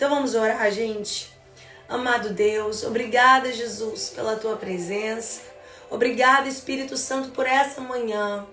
Então vamos orar, gente. Amado Deus, obrigada, Jesus, pela tua presença. Obrigada, Espírito Santo, por essa manhã.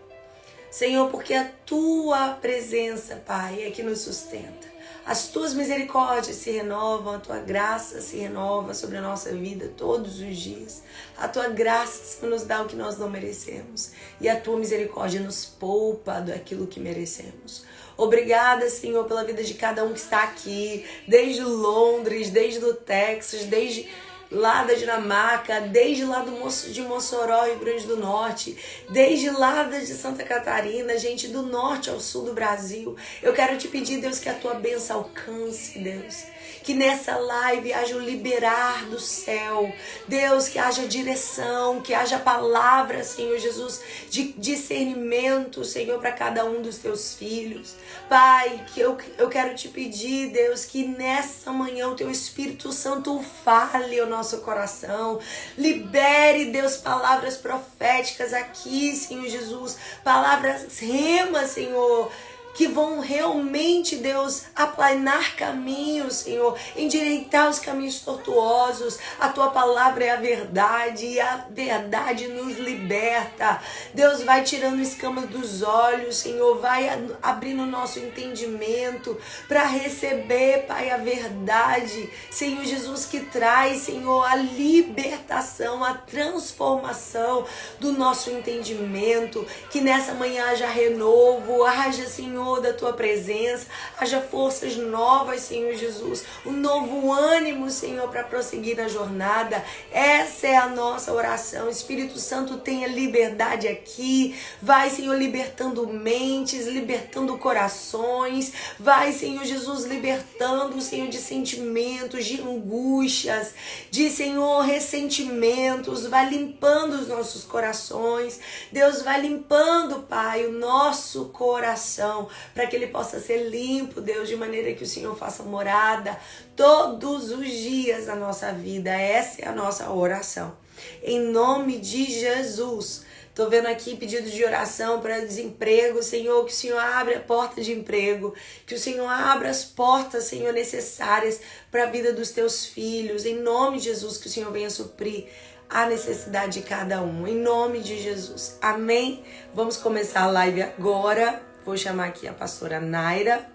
Senhor, porque a tua presença, Pai, é que nos sustenta. As tuas misericórdias se renovam, a tua graça se renova sobre a nossa vida todos os dias. A tua graça nos dá o que nós não merecemos. E a tua misericórdia nos poupa daquilo que merecemos. Obrigada, Senhor, pela vida de cada um que está aqui, desde Londres, desde o Texas, desde lá da Dinamarca, desde lá de Mossoró, Rio Grande do Norte, desde lá de Santa Catarina, gente, do norte ao sul do Brasil. Eu quero te pedir, Deus, que a tua bênção alcance, Deus. Que nessa live haja o liberar do céu. Deus, que haja direção, que haja palavra, Senhor Jesus, de discernimento, Senhor, para cada um dos teus filhos. Pai, que eu quero te pedir, Deus, que nessa manhã o teu Espírito Santo fale ao nosso coração. Libere, Deus, palavras proféticas aqui, Senhor Jesus. Palavras remas, Senhor, que vão realmente, Deus, aplanar caminhos, Senhor, endireitar os caminhos tortuosos. A tua palavra é a verdade e a verdade nos liberta. Deus, vai tirando escamas dos olhos, Senhor, vai abrindo o nosso entendimento para receber, Pai, a verdade, Senhor Jesus, que traz, Senhor, a libertação, a transformação do nosso entendimento. Que nessa manhã haja renovo, haja, Senhor, da tua presença, haja forças novas, Senhor Jesus, um novo ânimo, Senhor, para prosseguir na jornada. Essa é a nossa oração. Espírito Santo, tenha liberdade aqui. Vai, Senhor, libertando mentes, libertando corações. Vai, Senhor Jesus, libertando, Senhor, de sentimentos, de angústias, de, Senhor, ressentimentos. Vai limpando os nossos corações. Deus, vai limpando, Pai, o nosso coração, para que ele possa ser limpo, Deus, de maneira que o Senhor faça morada todos os dias da nossa vida. Essa é a nossa oração. Em nome de Jesus. Tô vendo aqui pedido de oração para desemprego, Senhor, que o Senhor abra a porta de emprego, que o Senhor abra as portas, Senhor, necessárias para a vida dos teus filhos. Em nome de Jesus, que o Senhor venha suprir a necessidade de cada um. Em nome de Jesus. Amém? Vamos começar a live agora. Vou chamar aqui a pastora Naira.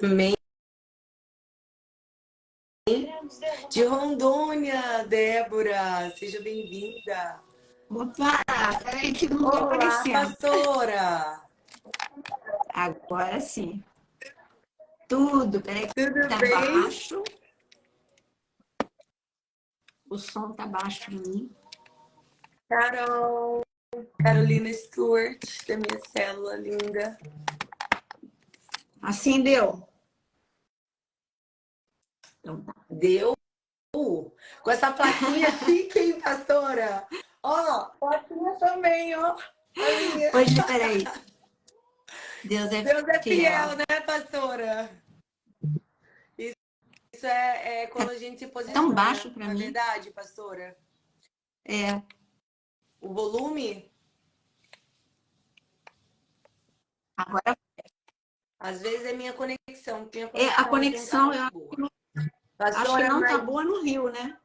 Amém. De Rondônia, Débora. Seja bem-vinda. Opa, peraí que não tô Olá, aparecendo. pastora. Agora sim. Tudo, peraí que Tudo tá bem? baixo. O som tá baixo pra mim. Carolina Stewart, da minha célula linda. Assim deu? Então tá. Deu? Com essa plaquinha chique, hein, pastora? Ó, plaquinha também, ó. Hoje, peraí. Deus é Fiel, né, pastora? Isso é quando a gente se posiciona. Tão baixo pra mim. Não é verdade, pastora? É. O volume? Agora Às vezes é minha conexão. a conexão, eu acho que não tá mas boa no Rio, né?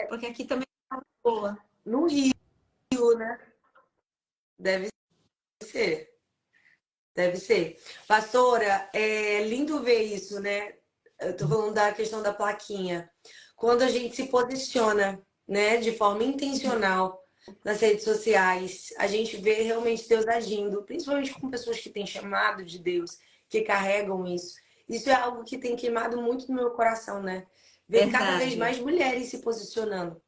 Porque aqui também tá boa. no Rio, né? Deve ser. Deve ser. Pastora, é lindo ver isso, né? Eu tô falando da questão da plaquinha. Quando a gente se posiciona, né, de forma intencional nas redes sociais, a gente vê realmente Deus agindo, principalmente com pessoas que têm chamado de Deus, que carregam isso. Isso é algo que tem queimado muito no meu coração, né? Ver cada vez mais mulheres se posicionando.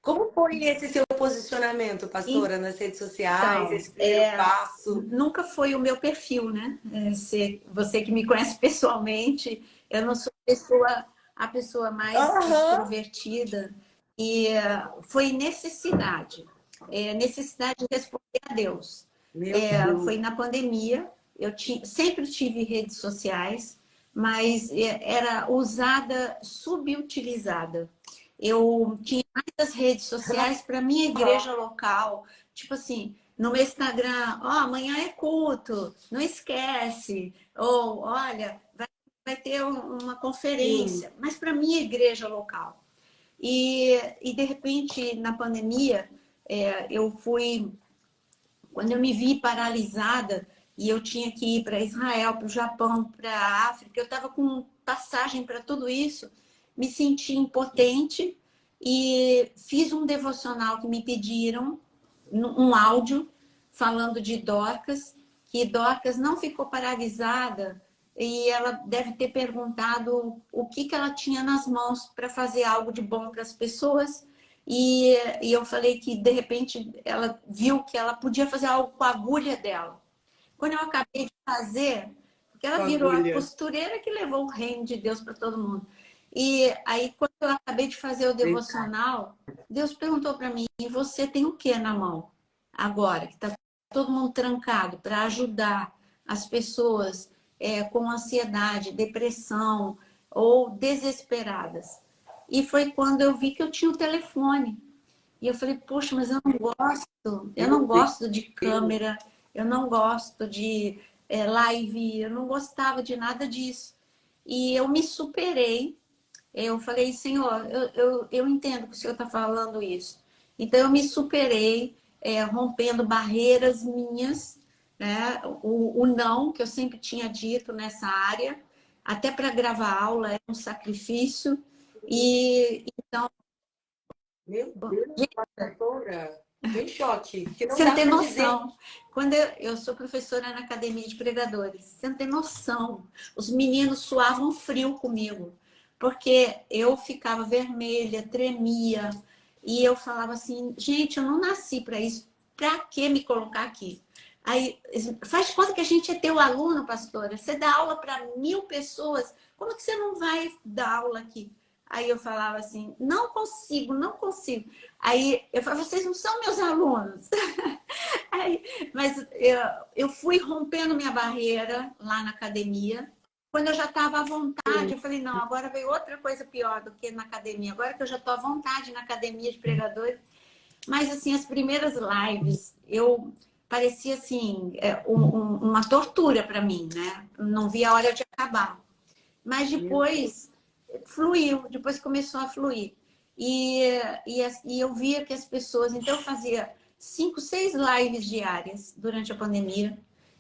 Como foi esse seu posicionamento, pastora, nas redes sociais, esse primeiro passo? Nunca foi o meu perfil, né? Você que me conhece pessoalmente, eu não sou a pessoa mais extrovertida. E foi necessidade. Necessidade de responder a Deus. Foi na pandemia, sempre tive redes sociais, mas era usada, subutilizada. Eu tinha muitas redes sociais para minha igreja local, tipo assim, no meu Instagram, ó, amanhã é culto, não esquece. Ou, olha, vai ter uma conferência, mas para minha igreja local. E de repente, na pandemia, eu fui, quando eu me vi paralisada e eu tinha que ir para Israel, para o Japão, para a África, eu estava com passagem para tudo isso, me senti impotente e fiz um devocional que me pediram, um áudio falando de Dorcas, que Dorcas não ficou paralisada e ela deve ter perguntado o que ela tinha nas mãos para fazer algo de bom para as pessoas. E eu falei que, de repente, ela viu que ela podia fazer algo com a agulha dela. Quando eu acabei de fazer, porque ela virou a costureira que levou o reino de Deus para todo mundo. E aí, quando eu acabei de fazer o devocional, Deus perguntou para mim: e você tem o que na mão agora? Que está todo mundo trancado para ajudar as pessoas com ansiedade, depressão ou desesperadas. E foi quando eu vi que eu tinha o telefone. E eu falei, poxa, mas eu não gosto de câmera, eu não gosto de live, eu não gostava de nada disso. E eu me superei. Eu falei, Senhor, eu entendo que o Senhor está falando isso. Então eu me superei, rompendo barreiras minhas, né? O não que eu sempre tinha dito nessa área, até para gravar aula é um sacrifício. E então, meu Deus, pastora, tô em choque. Que não você não dá tem para dizer. noção. Quando eu sou professora na academia de pregadores, você não tem noção. Os meninos suavam frio comigo, porque eu ficava vermelha, tremia, e eu falava assim, gente, eu não nasci para isso. Para que me colocar aqui? Aí, faz conta que a gente é teu aluno, pastora. Você dá aula para 1000 pessoas. Como que você não vai dar aula aqui? Aí eu falava assim, não consigo, não consigo. Aí eu falava, vocês não são meus alunos. Aí, mas eu fui rompendo minha barreira lá na academia. Quando eu já estava à vontade, eu falei, não, agora veio outra coisa pior do que na academia. Agora que eu já estou à vontade na academia de pregadores. Mas, assim, as primeiras lives, eu parecia, assim, uma tortura para mim, né? Não via a hora de acabar. Mas depois fluiu, depois começou a fluir. E eu via que as pessoas... Então, eu fazia 5, 6 lives diárias durante a pandemia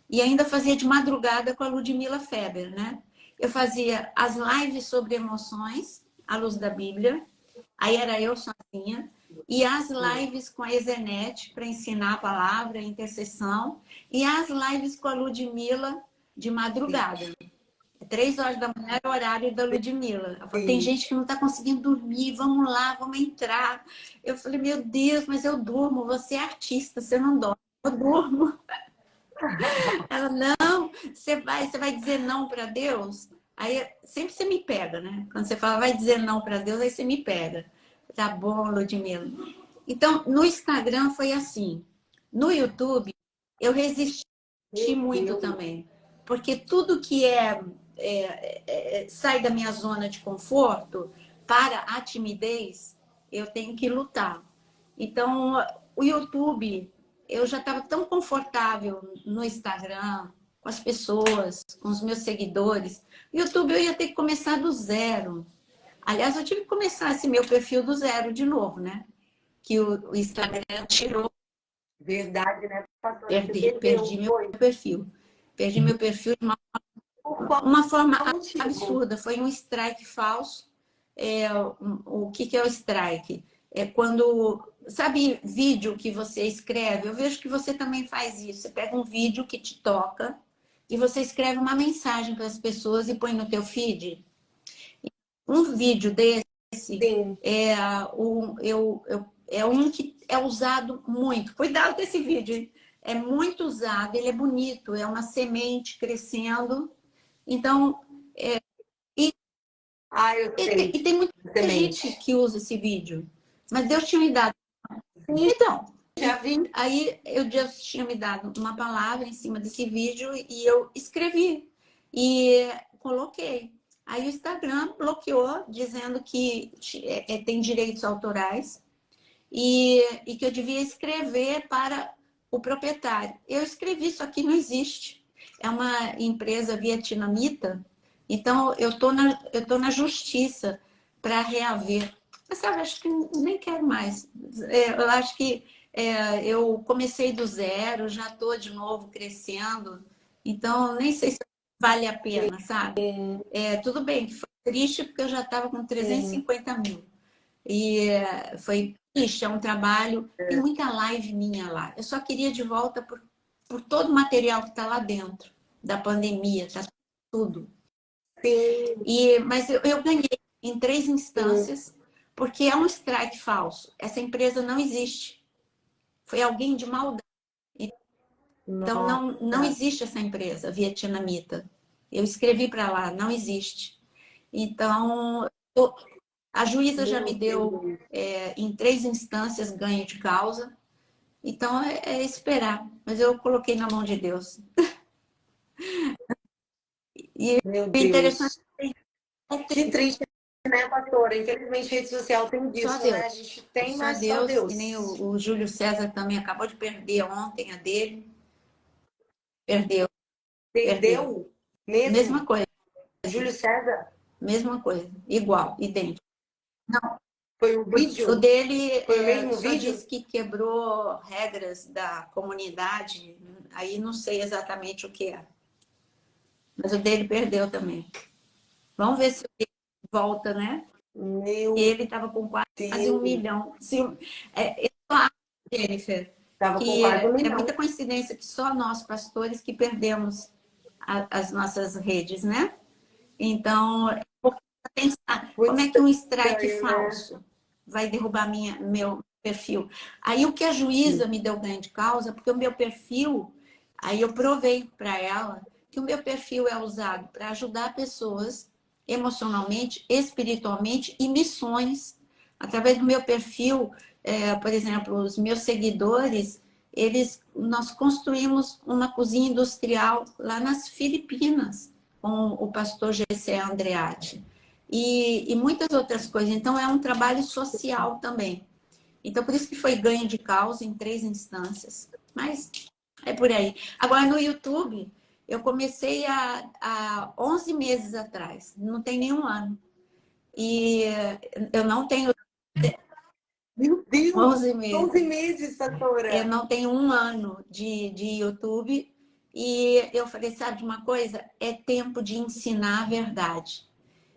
e ainda fazia de madrugada com a Ludmila Feber, né? Eu fazia as lives sobre emoções, à luz da Bíblia, aí era eu sozinha, e as lives com a Ezenete para ensinar a palavra, a intercessão, e as lives com a Ludmila de madrugada. 3 horas da manhã era o horário da Ludmilla. Ela falou, tem gente que não está conseguindo dormir, vamos lá, vamos entrar. Eu falei, meu Deus, mas eu durmo, você é artista, você não dorme. Eu durmo. Ela, não, você vai dizer não para Deus? Aí sempre você me pega, né? Quando você fala, vai dizer não para Deus, aí você me pega. Tá bom, Ludmilla. Então, no Instagram foi assim. No YouTube, eu resisti muito também. Porque tudo que sai da minha zona de conforto para a timidez, eu tenho que lutar. Então, o YouTube, eu já estava tão confortável no Instagram, com as pessoas, com os meus seguidores. O YouTube eu ia ter que começar do zero. Aliás, eu tive que começar esse meu perfil do zero de novo, né? Que o Instagram tirou. Verdade, né, pastora? Perdi meu perfil. Perdi meu perfil de uma forma absurda. Foi um strike falso. O que é o strike? É quando... Sabe vídeo que você escreve? Eu vejo que você também faz isso. Você pega um vídeo que te toca e você escreve uma mensagem para as pessoas e põe no teu feed. Um vídeo desse é um que é usado muito. Cuidado com esse vídeo, hein? É muito usado, ele é bonito, é uma semente crescendo. Então, e tem muita gente que usa esse vídeo. Mas Deus tinha me dado. Então, já vi. Aí Deus tinha me dado uma palavra em cima desse vídeo e eu escrevi e coloquei. Aí o Instagram bloqueou, dizendo que tem direitos autorais e que eu devia escrever para o proprietário. Eu escrevi, isso aqui não existe. É uma empresa vietnamita, então eu tô na justiça para reaver. Mas sabe, acho que nem quero mais. Eu acho que eu comecei do zero, já estou de novo crescendo, então nem sei se vale a pena, sabe? Tudo bem que foi triste porque eu já estava com 350 mil. E foi triste, é um trabalho. Tem muita live minha lá. Eu só queria de volta por todo o material que está lá dentro, da pandemia, tá tudo. Mas eu ganhei em 3 instâncias, porque é um strike falso. Essa empresa não existe. Foi alguém de maldade. Então, não existe essa empresa vietnamita. Eu escrevi para lá, não existe. Então, a juíza já me deu em 3 instâncias ganho de causa. Então, é esperar. Mas eu coloquei na mão de Deus. E Meu o interessante Deus. Que triste, né, pastora? Infelizmente, rede social tem só disso, Deus. né? A gente tem, Só mas só Deus. E nem Deus. o Júlio César também acabou de perder ontem a dele. Perdeu. Perdeu Mesma mesmo? coisa. Júlio César? Mesma coisa. Igual, idêntico. Não, Foi o o vídeo? dele Foi o mesmo só vídeo? disse que quebrou regras da comunidade. Aí não sei exatamente o que é. Mas o dele perdeu também. Vamos ver se ele volta, né? E Meu ele estava com quase 1 Deus. milhão. Eu só acho, Jennifer, Tava com que quase 1 é milhão. muita coincidência que só nós, pastores, que perdemos as nossas redes, né? Então, pensar como Muito é que um strike estranho, né? falso vai derrubar meu perfil. Aí o que a juíza me deu ganho de causa, porque o meu perfil, aí eu provei para ela que o meu perfil é usado para ajudar pessoas emocionalmente, espiritualmente e missões. Através do meu perfil, por exemplo, os meus seguidores, nós construímos uma cozinha industrial lá nas Filipinas com o pastor Gessé Andreatti e muitas outras coisas. Então, é um trabalho social também. Então, por isso que foi ganho de causa em 3 instâncias. Mas é por aí. Agora, no YouTube, eu comecei há 11 meses atrás. Não tem nenhum ano. E eu não tenho Meu Deus! 11 11 meses. meses, Eu pastora. não tenho 1 ano de YouTube. E eu falei, sabe de uma coisa? É tempo de ensinar a verdade.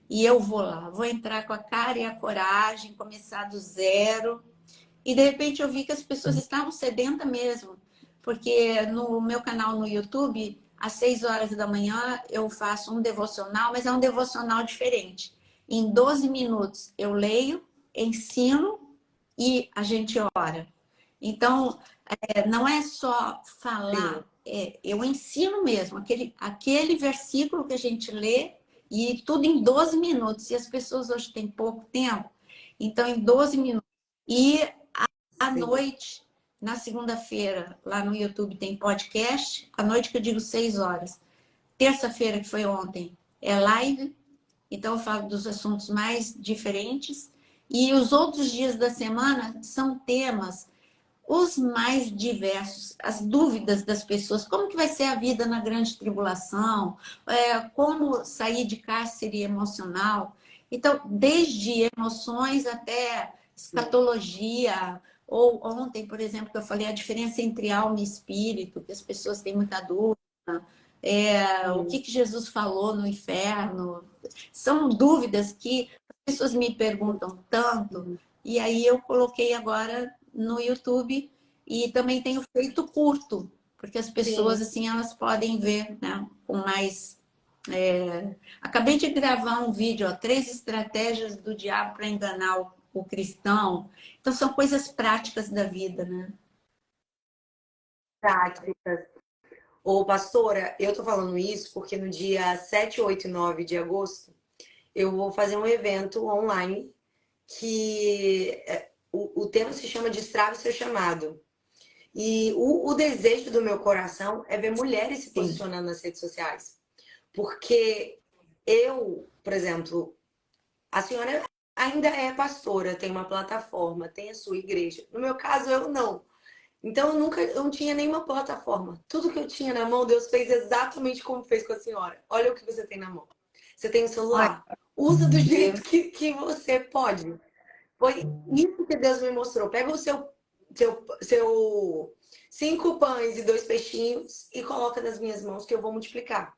E eu vou lá, vou entrar com a cara e a coragem, começar do zero. E de repente eu vi que as pessoas estavam sedentas mesmo, porque no meu canal no YouTube, às 6 horas da manhã, eu faço um devocional, mas é um devocional diferente. Em 12 minutos eu leio, ensino e a gente ora. Então, não é só Sim. falar, eu ensino mesmo, aquele versículo que a gente lê e tudo em 12 minutos. E as pessoas hoje têm pouco tempo, então em 12 minutos. E à Sim. noite, na segunda-feira, lá no YouTube tem podcast, à noite que eu digo 6 horas. Terça-feira, que foi ontem, é live, então eu falo dos assuntos mais diferentes. E os outros dias da semana são temas os mais diversos, as dúvidas das pessoas, como que vai ser a vida na grande tribulação, como sair de cárcere emocional. Então, desde emoções até escatologia, ou ontem, por exemplo, que eu falei a diferença entre alma e espírito, que as pessoas têm muita dúvida, o que Jesus falou no inferno. São dúvidas que as pessoas me perguntam tanto, e aí eu coloquei agora no YouTube e também tenho feito curto, porque as pessoas, Sim. assim, elas podem ver, né, com mais... Acabei de gravar um vídeo, 3 estratégias do diabo para enganar o cristão. Então, são coisas práticas da vida, né? Práticas. Ô, pastora, eu tô falando isso porque no dia 7, 8 e 9 de agosto eu vou fazer um evento online que o tema se chama Destrave Seu Chamado. E o desejo do meu coração é ver mulheres se Sim. posicionando nas redes sociais. Porque eu, por exemplo, a senhora ainda é pastora, tem uma plataforma, tem a sua igreja. No meu caso, eu não. Então eu não tinha nenhuma plataforma. Tudo que eu tinha na mão, Deus fez exatamente como fez com a senhora. Olha o que você tem na mão. Você tem um Olha, celular. Usa do jeito que você pode. Foi isso que Deus me mostrou. Pega o seu 5 pães e 2 peixinhos e coloca nas minhas mãos que eu vou multiplicar.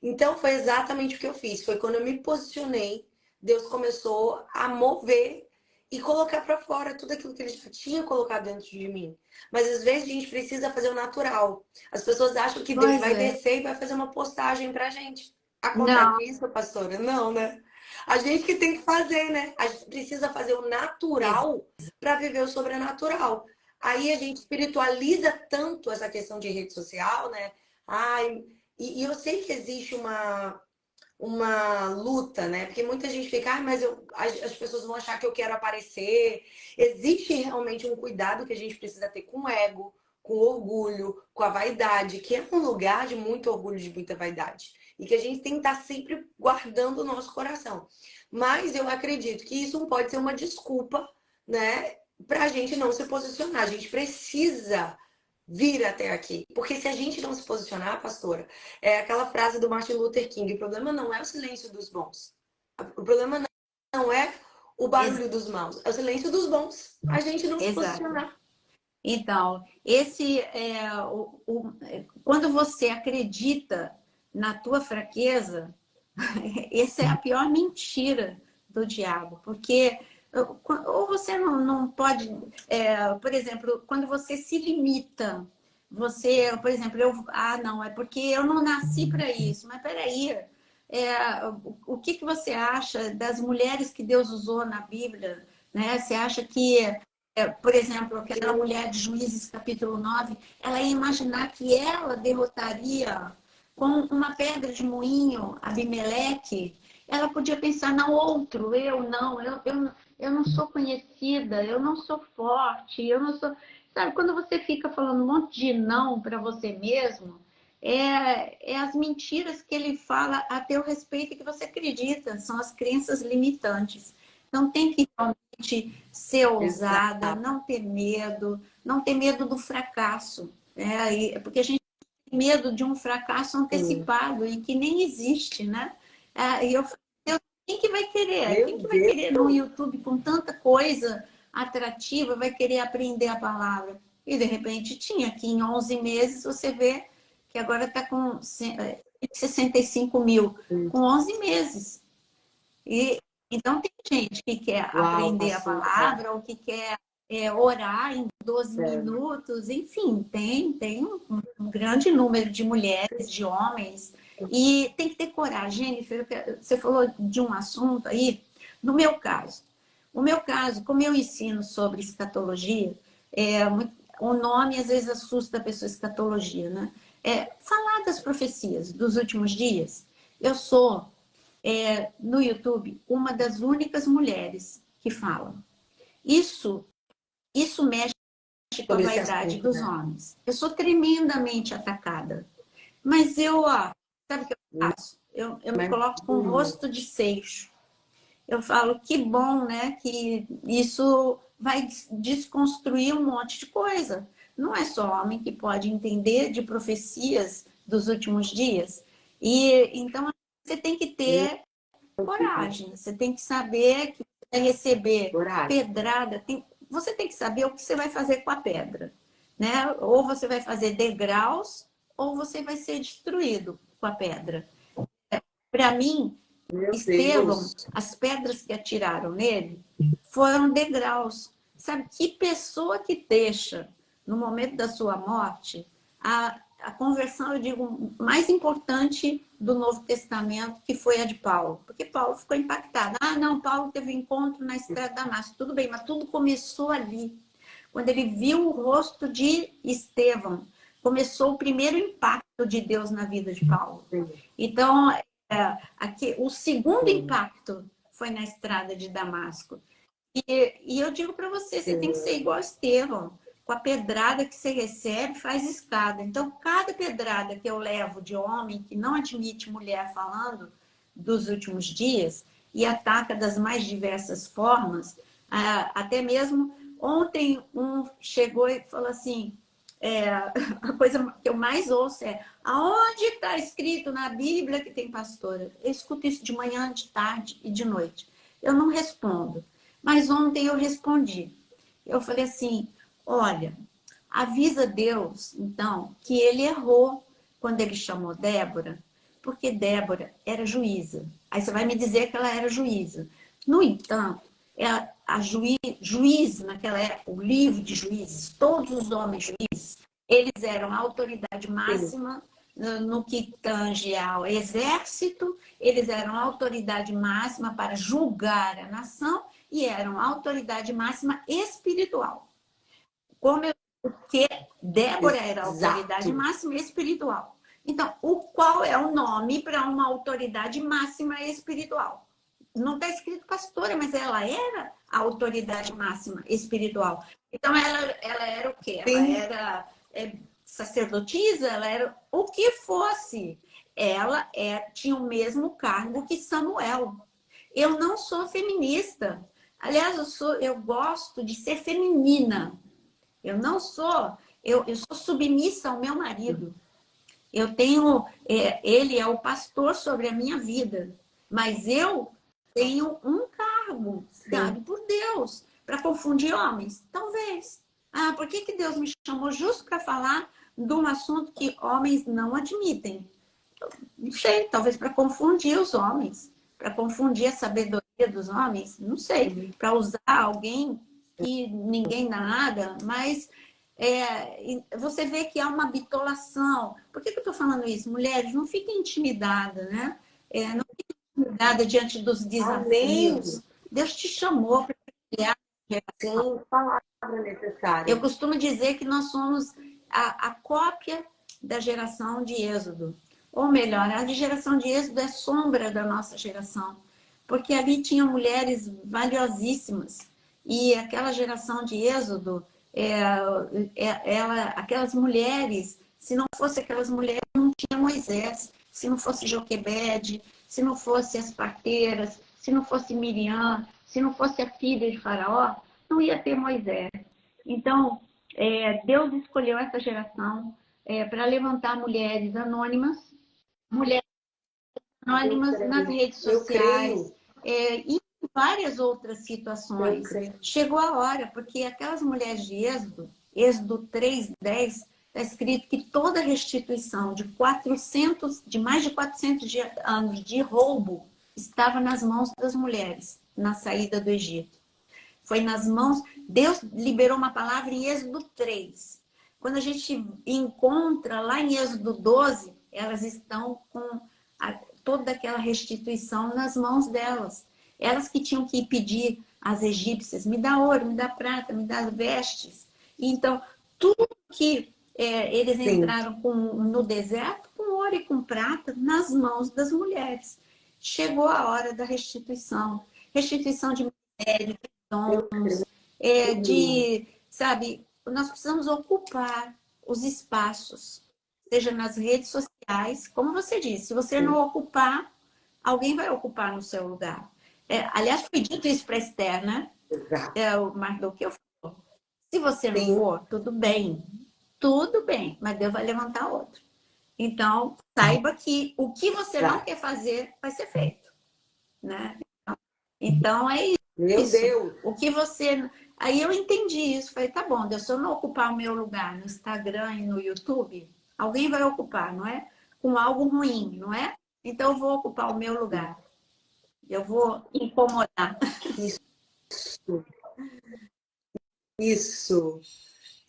Então foi exatamente o que eu fiz. Foi quando eu me posicionei, Deus começou a mover e colocar para fora tudo aquilo que ele já tinha colocado dentro de mim. Mas às vezes a gente precisa fazer o natural. As pessoas acham que Deus pois vai é. descer e vai fazer uma postagem pra gente. Acontece Não, isso, pastora? Não, né? A gente que tem que fazer, né? A gente precisa fazer o natural para viver o sobrenatural. Aí a gente espiritualiza tanto essa questão de rede social, né? Ai, e eu sei que existe uma luta, né? Porque muita gente fica, mas as pessoas vão achar que eu quero aparecer. Existe realmente um cuidado que a gente precisa ter com o ego, com o orgulho, com a vaidade, que é um lugar de muito orgulho, de muita vaidade. E que a gente tem que estar sempre guardando o nosso coração. Mas eu acredito que isso não pode ser uma desculpa, né? Pra gente não se posicionar. A gente precisa vir até aqui. Porque se a gente não se posicionar, pastora, é aquela frase do Martin Luther King: o problema não é o silêncio dos bons. O problema não é o barulho dos maus, é o silêncio dos bons. A gente não se exato. posicionar. Então, esse quando você acredita na tua fraqueza, essa é a pior mentira do diabo, porque ou você não pode, por exemplo, quando você se limita, você, por exemplo, não, é porque eu não nasci para isso, mas peraí, o que você acha das mulheres que Deus usou na Bíblia, né? Você acha que por exemplo, aquela mulher de Juízes capítulo 9, ela ia imaginar que ela derrotaria com uma pedra de moinho Abimeleque. Ela podia pensar, não, outro, eu não, eu não sou conhecida, eu não sou forte, eu não sou. Sabe, quando você fica falando um monte de não para você mesmo, é as mentiras que ele fala a teu respeito e que você acredita, são as crenças limitantes. Então tem que realmente ser ousada, Exato. não ter medo do fracasso, né? Porque a gente tem medo de um fracasso Sim. antecipado e que nem existe, né? E eu falei, Deus, quem que vai querer? Quem Meu que vai querer Deus. no YouTube com tanta coisa atrativa, vai querer aprender a palavra? E de repente tinha que em 11 meses você vê que agora está com 65 mil, com 11 meses. E, então, tem gente que quer Uau, aprender a pastora. palavra, ou que quer orar em 12 É. minutos, enfim, tem um grande número de mulheres, de homens, e tem que ter coragem. Jennifer, você falou de um assunto aí, no meu caso. O meu caso, como eu ensino sobre escatologia, o nome às vezes assusta a pessoa, escatologia, né? Falar das profecias dos últimos dias. Eu sou no YouTube uma das únicas mulheres que falam. Isso, isso mexe com a Sobre esse vaidade assunto, dos né? homens. Eu sou tremendamente atacada. Mas sabe o que eu faço? Eu me coloco com um Imagino. rosto de seixo. Eu falo, que bom, né? Que isso vai desconstruir um monte de coisa. Não é só homem que pode entender de profecias dos últimos dias. E então você tem que Meu ter Deus. coragem. Você tem que saber que vai receber Coragem. pedrada. Você tem que saber o que você vai fazer com a pedra, né? Ou você vai fazer degraus, ou você vai ser destruído com a pedra. Para mim, Meu Estevão, Deus. as pedras que atiraram nele foram degraus. Sabe que pessoa que deixa no momento da sua morte a conversão, eu digo, mais importante do Novo Testamento, que foi a de Paulo. Porque Paulo ficou impactado. Não, Paulo teve encontro na estrada de Damasco. Tudo bem, mas tudo começou ali. Quando ele viu o rosto de Estevão, começou o primeiro impacto de Deus na vida de Paulo. Sim. Então, aqui, o segundo Sim. impacto foi na estrada de Damasco. E eu digo para você, você tem que ser Sim. igual a Estevão. Com a pedrada que você recebe, faz escada. Então, cada pedrada que eu levo de homem que não admite mulher falando dos últimos dias e ataca das mais diversas formas, até mesmo Ontem um chegou e falou assim, a coisa que eu mais ouço é: aonde está escrito na Bíblia que tem pastora? Eu escuto isso de manhã, de tarde e de noite. Eu não respondo. Mas ontem eu respondi. Eu falei assim: olha, avisa Deus, então, que ele errou quando ele chamou Débora, porque Débora era juíza. Aí você vai me dizer que ela era juíza. No entanto, juiz naquela época, o livro de juízes, todos os homens juízes, eles eram a autoridade máxima no que tange ao exército, eles eram a autoridade máxima para julgar a nação e eram a autoridade máxima espiritual. Como eu, porque Débora era a autoridade máxima espiritual. Então, qual é o nome para uma autoridade máxima espiritual? Não está escrito pastora, mas ela era a autoridade máxima espiritual. Então, ela era o quê? Ela era sacerdotisa, ela era o que fosse. Ela tinha o mesmo cargo que Samuel. Eu não sou feminista. Aliás, eu gosto de ser feminina. Eu não sou, eu sou submissa ao meu marido. Eu tenho, ele é o pastor sobre a minha vida, mas eu tenho um cargo dado por Deus para confundir homens. Talvez. Ah, por que Deus me chamou justo para falar de um assunto que homens não admitem? Não sei, talvez para confundir os homens, para confundir a sabedoria dos homens, não sei, para usar alguém que ninguém dá nada, mas você vê que há uma bitolação. Por que eu estou falando isso? Mulheres, não fiquem intimidadas, né? Não fiquem intimidadas diante dos desafios. Amém. Deus te chamou para criar. Sim, palavra necessária. Eu costumo dizer que nós somos a cópia da geração de Êxodo. Ou melhor, a geração de Êxodo é sombra da nossa geração. Porque ali tinham mulheres valiosíssimas. E aquela geração de Êxodo, aquelas mulheres, se não fosse aquelas mulheres, não tinha Moisés. Se não fosse Joquebede, se não fosse as parteiras, se não fosse Miriam, se não fosse a filha de Faraó, não ia ter Moisés. Então, Deus escolheu essa geração para levantar mulheres anônimas nas redes sociais e várias outras situações. Chegou a hora, porque aquelas mulheres de Êxodo 3:10, está escrito que toda restituição de mais de 400 anos de roubo estava nas mãos das mulheres na saída do Egito. Foi nas mãos... Deus liberou uma palavra em Êxodo 3. Quando a gente encontra lá em Êxodo 12, elas estão com toda aquela restituição nas mãos delas. Elas que tinham que pedir às egípcias: me dá ouro, me dá prata, me dá vestes. Então, tudo que eles entraram no deserto com ouro e com prata nas mãos das mulheres. Chegou a hora da restituição. Restituição de miséria, de dons, sabe, nós precisamos ocupar os espaços, seja nas redes sociais, como você disse, se você não ocupar, alguém vai ocupar no seu lugar. Aliás, foi dito isso para Esther, né? O Mardoqueu falou: se você não for, tudo bem, mas Deus vai levantar outro. Então, saiba que o que você não quer fazer vai ser feito, né? Então, é isso. Meu Deus! O que você... Aí eu entendi isso. Falei, tá bom, Deus, se eu não ocupar o meu lugar no Instagram e no YouTube, alguém vai ocupar, não é? Com algo ruim, não é? Então eu vou ocupar o meu lugar. Eu vou incomodar. Isso.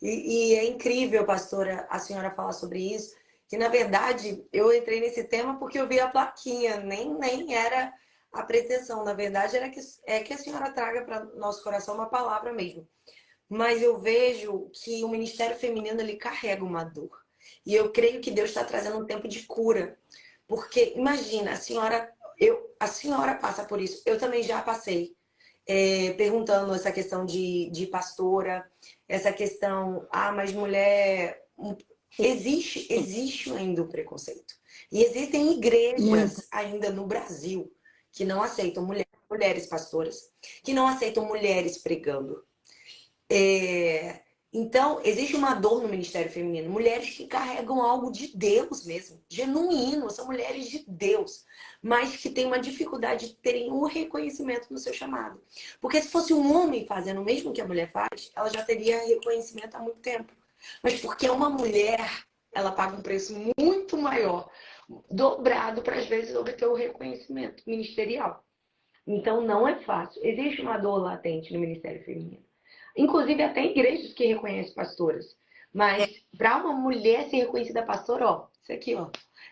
E é incrível, pastora, a senhora falar sobre isso, que na verdade eu entrei nesse tema porque eu vi a plaquinha, nem era a pretensão, na verdade era que a senhora traga para nosso coração uma palavra mesmo. Mas eu vejo que o ministério feminino ele carrega uma dor. E eu creio que Deus está trazendo um tempo de cura. Porque imagina, a senhora passa por isso, eu também já passei. Perguntando essa questão de pastora, essa questão, mas mulher, existe ainda o preconceito. E existem igrejas ainda no Brasil que não aceitam mulheres pastoras, que não aceitam mulheres pregando. Então, existe uma dor no Ministério Feminino. Mulheres que carregam algo de Deus mesmo, genuíno, são mulheres de Deus, mas que têm uma dificuldade de terem um reconhecimento no seu chamado. Porque se fosse um homem fazendo o mesmo que a mulher faz, ela já teria reconhecimento há muito tempo. Mas porque é uma mulher, ela paga um preço muito maior, dobrado para às vezes obter o reconhecimento ministerial. Então, não é fácil. Existe uma dor latente no Ministério Feminino. Inclusive, até igrejas que reconhecem pastoras. Mas para uma mulher ser reconhecida pastora, ó, isso aqui, ó,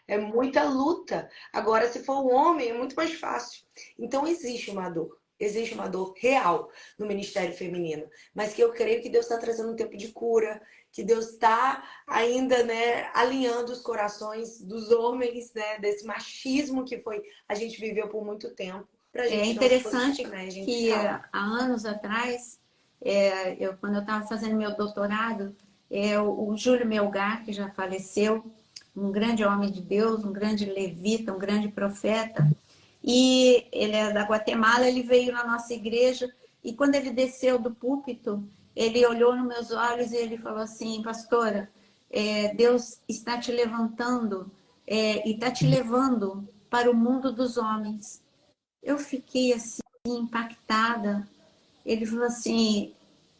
é muita luta. Agora, se for um homem, é muito mais fácil. Então, existe uma dor real no ministério feminino. Mas que eu creio que Deus está trazendo um tempo de cura, que Deus está ainda, né, alinhando os corações dos homens, né, desse machismo que foi a gente viveu por muito tempo. Pra É gente não se interessante posicionar, a gente que fala. há anos atrás, quando eu estava fazendo meu doutorado, o Júlio Melgar, que já faleceu, um grande homem de Deus, um grande levita, um grande profeta, e ele é da Guatemala, ele veio na nossa igreja, e quando ele desceu do púlpito, ele olhou nos meus olhos e ele falou assim: pastora, Deus está te levantando e está te levando para o mundo dos homens. Eu fiquei assim, impactada. Ele falou assim,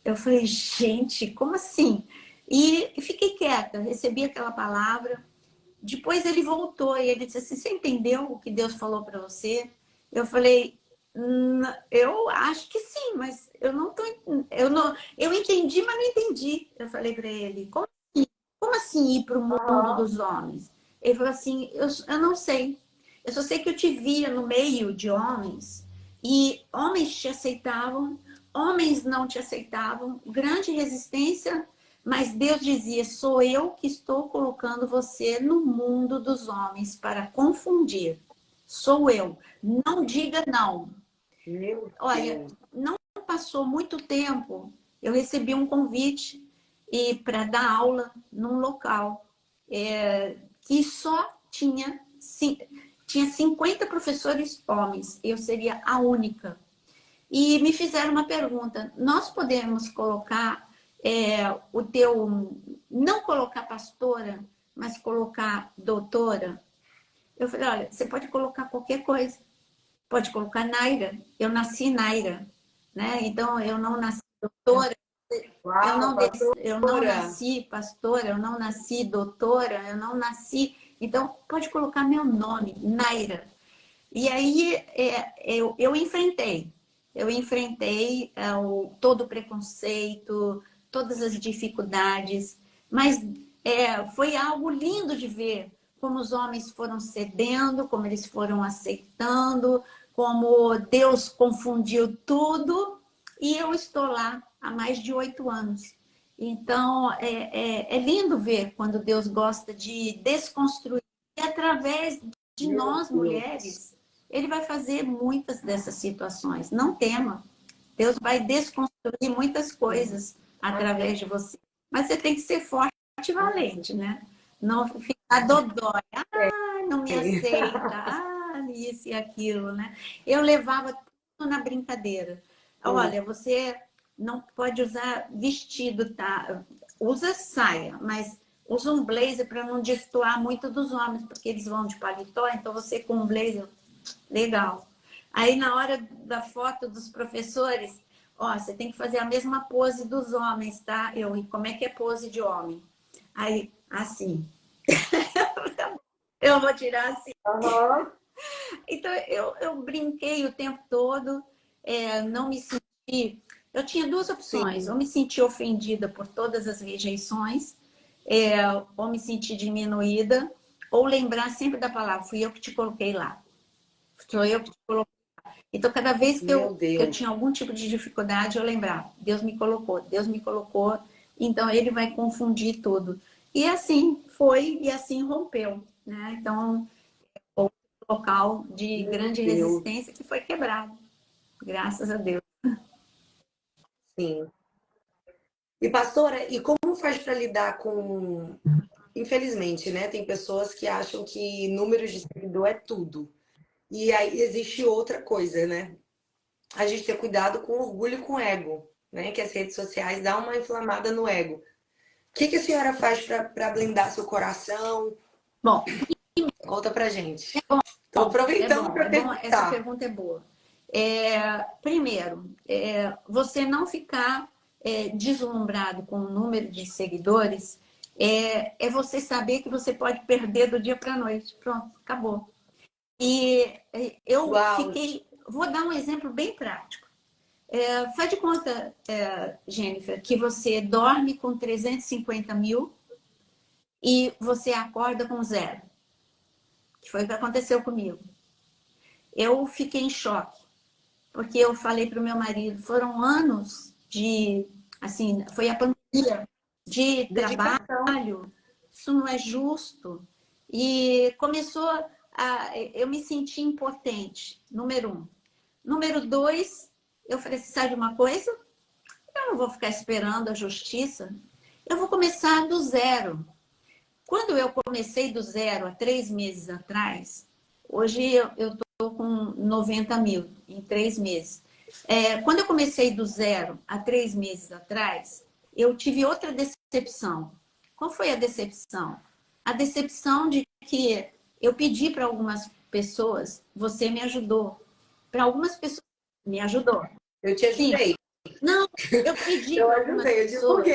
eu falei, gente, como assim? E fiquei quieta, recebi aquela palavra. Depois ele voltou e ele disse assim, você entendeu o que Deus falou para você? Eu falei, eu acho que sim, mas eu não tô, eu não, eu entendi, mas não entendi. Eu falei para ele, como assim ir para o mundo Aham. dos homens? Ele falou assim, eu não sei. Eu só sei que eu te via no meio de homens e homens te aceitavam, homens não te aceitavam, grande resistência, mas Deus dizia, sou eu que estou colocando você no mundo dos homens para confundir. Sou eu. Não diga não. Meu Olha, Deus. não passou muito tempo, eu recebi um convite e para dar aula num local que só tinha 50 professores homens, eu seria a única. E me fizeram uma pergunta: nós podemos colocar o teu, não colocar pastora, mas colocar doutora? Eu falei: olha, você pode colocar qualquer coisa. Pode colocar Naira. Eu nasci Naira, né? Então eu não nasci doutora, Uau, eu não pastora. nasci pastora, eu não nasci doutora, eu não nasci. Então pode colocar meu nome, Naira. E aí eu enfrentei todo o preconceito, todas as dificuldades, mas foi algo lindo de ver como os homens foram cedendo, como eles foram aceitando, como Deus confundiu tudo, e eu estou lá há mais de 8 anos. Então, é lindo ver quando Deus gosta de desconstruir, e através de Meu nós, Deus. mulheres, Ele vai fazer muitas dessas situações. Não tema. Deus vai desconstruir muitas coisas através de você. Mas você tem que ser forte e valente, né? Não ficar dodói. Ah, não me aceita. Ah, isso e aquilo, né? Eu levava tudo na brincadeira. Olha, você não pode usar vestido, tá? Usa saia, mas usa um blazer para não destoar muito dos homens, porque eles vão de paletó, então você com um blazer, legal. Aí na hora da foto dos professores, ó, você tem que fazer a mesma pose dos homens, tá? E como é que é pose de homem? Aí, assim. Eu vou tirar assim. Aham. Então, eu brinquei o tempo todo, não me senti. Eu tinha duas opções: Sim. ou me sentir ofendida por todas as rejeições, ou me sentir diminuída, ou lembrar sempre da palavra: fui eu que te coloquei lá. Sou eu que te coloquei. Então, cada vez que Meu que eu Deus. tinha algum tipo de dificuldade, eu lembrava: Deus me colocou, Deus me colocou, então Ele vai confundir tudo. E assim foi, e assim rompeu, né? Então, local de Meu grande Deus. resistência que foi quebrado, graças a Deus. Sim. E pastora, e como faz para lidar com. Infelizmente, né? Tem pessoas que acham que números de seguidor é tudo. E aí existe outra coisa, né? A gente ter cuidado com orgulho e com ego. né? Que as redes sociais dão uma inflamada no ego. O que a senhora faz para blindar seu coração? Bom, conta pra gente. é bom, Tô aproveitando para bom, essa perguntar. pergunta é boa. Primeiro, você não ficar deslumbrado com o número de seguidores, você saber que você pode perder do dia para a noite. Pronto, acabou. E eu Uau. fiquei. Vou dar um exemplo bem prático. Faz de conta, Jennifer, que você dorme com 350 mil e você acorda com zero. Que foi o que aconteceu comigo. Eu fiquei em choque, porque eu falei para o meu marido, foram anos de, assim, foi a pandemia de trabalho, isso não é justo. E começou eu me senti impotente, número um. Número dois, eu falei assim, sabe uma coisa? Eu não vou ficar esperando a justiça, eu vou começar do zero. Quando eu comecei do zero há 3 meses atrás, hoje eu estou com 90 mil em 3 meses. Quando eu comecei do zero há 3 meses atrás, eu tive outra decepção. Qual foi a decepção? A decepção de que eu pedi para algumas pessoas, você me ajudou. Para algumas pessoas, me ajudou. Eu te ajudei. Sim. Não, eu pedi para algumas pessoas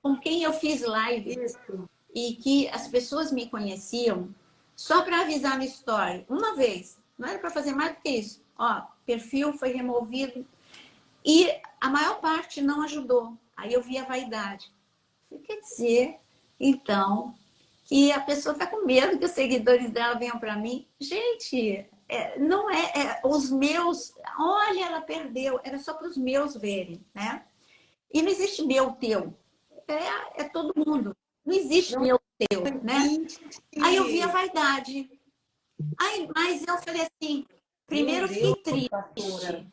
com quem eu fiz live. Isso. E que as pessoas me conheciam só para avisar minha história. Uma vez. Não era para fazer mais do que isso. Ó, perfil foi removido. E a maior parte não ajudou. Aí eu vi a vaidade. Quer dizer, então, que a pessoa está com medo que os seguidores dela venham para mim. Gente, não os meus. Olha, ela perdeu. Era só para os meus verem, né? E não existe meu, teu. É todo mundo. Não existe meu, teu, né? Aí eu vi a vaidade. Mas eu falei assim, primeiro eu fiquei triste.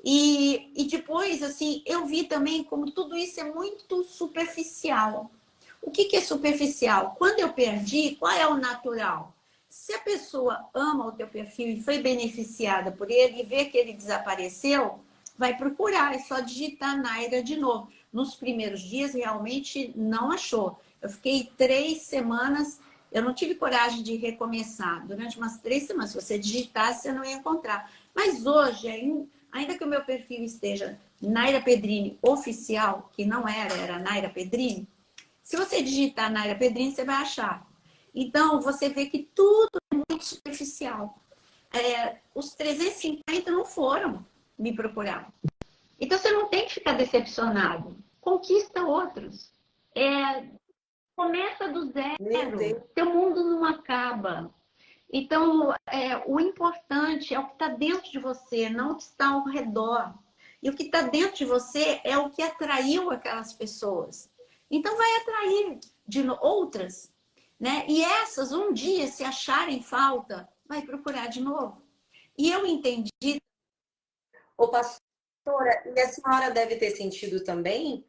E depois, assim, eu vi também como tudo isso é muito superficial. O que é superficial? Quando eu perdi, qual é o natural? Se a pessoa ama o teu perfil e foi beneficiada por ele e vê que ele desapareceu, vai procurar, é só digitar Naira de novo. Nos primeiros dias, realmente não achou. Eu fiquei 3 semanas, eu não tive coragem de recomeçar. Durante umas 3 semanas, se você digitasse, você não ia encontrar. Mas hoje, ainda que o meu perfil esteja Naira Pedrini Oficial, que não era Naira Pedrini, se você digitar Naira Pedrini, você vai achar. Então, você vê que tudo é muito superficial. Os 350 não foram me procurar. Então, você não tem que ficar decepcionado. Conquista outros. Começa do zero. Teu mundo não acaba. Então, o importante é o que está dentro de você, não o que está ao redor. E o que está dentro de você é o que atraiu aquelas pessoas. Então, vai atrair outras, né? E essas, um dia, se acharem falta, vai procurar de novo. E eu entendi. Ô, pastora, e a senhora deve ter sentido também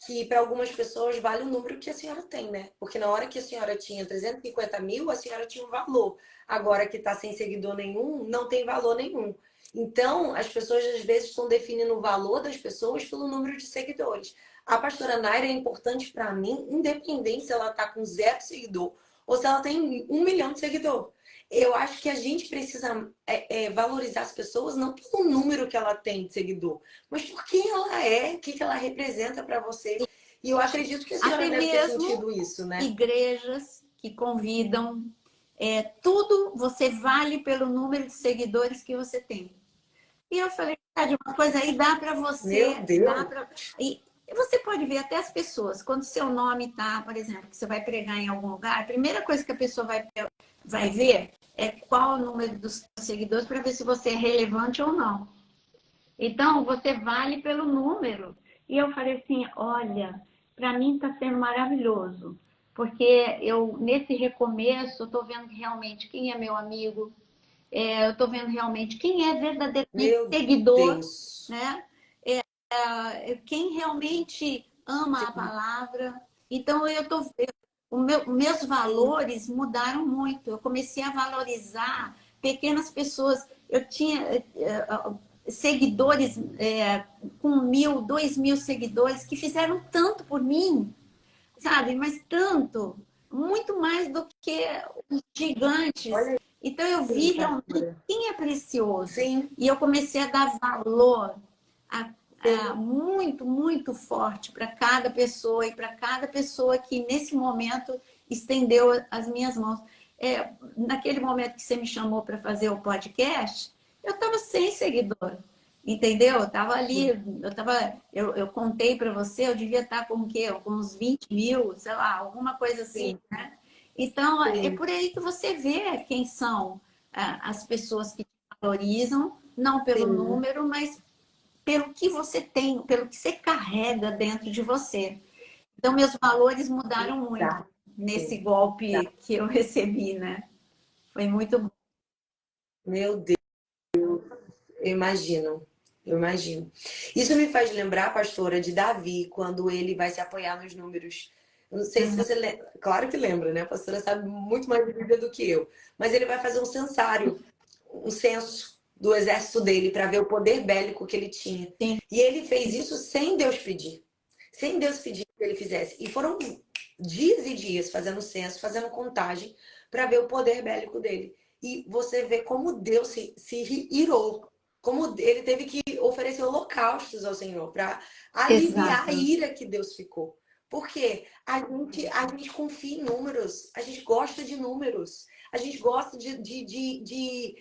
que para algumas pessoas vale o número que a senhora tem, né? Porque na hora que a senhora tinha 350 mil, a senhora tinha um valor. Agora que está sem seguidor nenhum, não tem valor nenhum. Então, as pessoas às vezes estão definindo o valor das pessoas pelo número de seguidores. A pastora Naira é importante para mim, independente se ela está com 0 seguidor ou se ela tem 1 milhão de seguidor. Eu acho que a gente precisa valorizar as pessoas não pelo número que ela tem de seguidor, mas por quem ela é, o que ela representa para você. E eu acredito que a senhora deve ter sentido isso, né? Igrejas que convidam, tudo você vale pelo número de seguidores que você tem. E eu falei, de uma coisa aí dá para você. Meu Deus! E você pode ver até as pessoas, quando seu nome tá, por exemplo, que você vai pregar em algum lugar, a primeira coisa que a pessoa vai ver é qual o número dos seguidores para ver se você é relevante ou não. Então, você vale pelo número. E eu falei assim, olha, para mim está sendo maravilhoso, porque eu, nesse recomeço, estou vendo realmente quem é meu amigo, eu estou vendo realmente quem é verdadeiramente seguidor, né? Quem realmente ama a palavra. Então, meus valores mudaram muito. Eu comecei a valorizar pequenas pessoas. Eu tinha seguidores com 1.000, 2.000 seguidores que fizeram tanto por mim, sabe? Mas tanto, muito mais do que os gigantes. Olha, então eu vi realmente quem é precioso. sim. E eu comecei a dar valor muito, muito forte para cada pessoa e para cada pessoa que nesse momento estendeu as minhas mãos. Naquele momento que você me chamou para fazer o podcast, eu estava sem seguidor, entendeu? Eu estava ali, eu contei para você, eu devia estar com o quê? Com uns 20.000, sei lá, alguma coisa assim, né? Então, é por aí que você vê quem são as pessoas que te valorizam, não pelo número, mas pelo que você tem, pelo que você carrega dentro de você. Então, meus valores mudaram muito nesse golpe que eu recebi, né? Foi muito bom. Meu Deus, eu imagino. Eu imagino. Isso me faz lembrar, pastora, de Davi, quando ele vai se apoiar nos números. Eu não sei se você lembra. Claro que lembra, né? A pastora sabe muito mais de Bíblia do que eu. Mas ele vai fazer um censário, um censo do exército dele para ver o poder bélico que ele tinha. Sim. E ele fez isso sem Deus pedir. Sem Deus pedir que ele fizesse. E foram dias e dias fazendo censo, fazendo contagem para ver o poder bélico dele. E você vê como Deus se irou, como ele teve que oferecer holocaustos ao Senhor para aliviar a ira que Deus ficou. Porque a gente confia em números, a gente gosta de números, a gente gosta de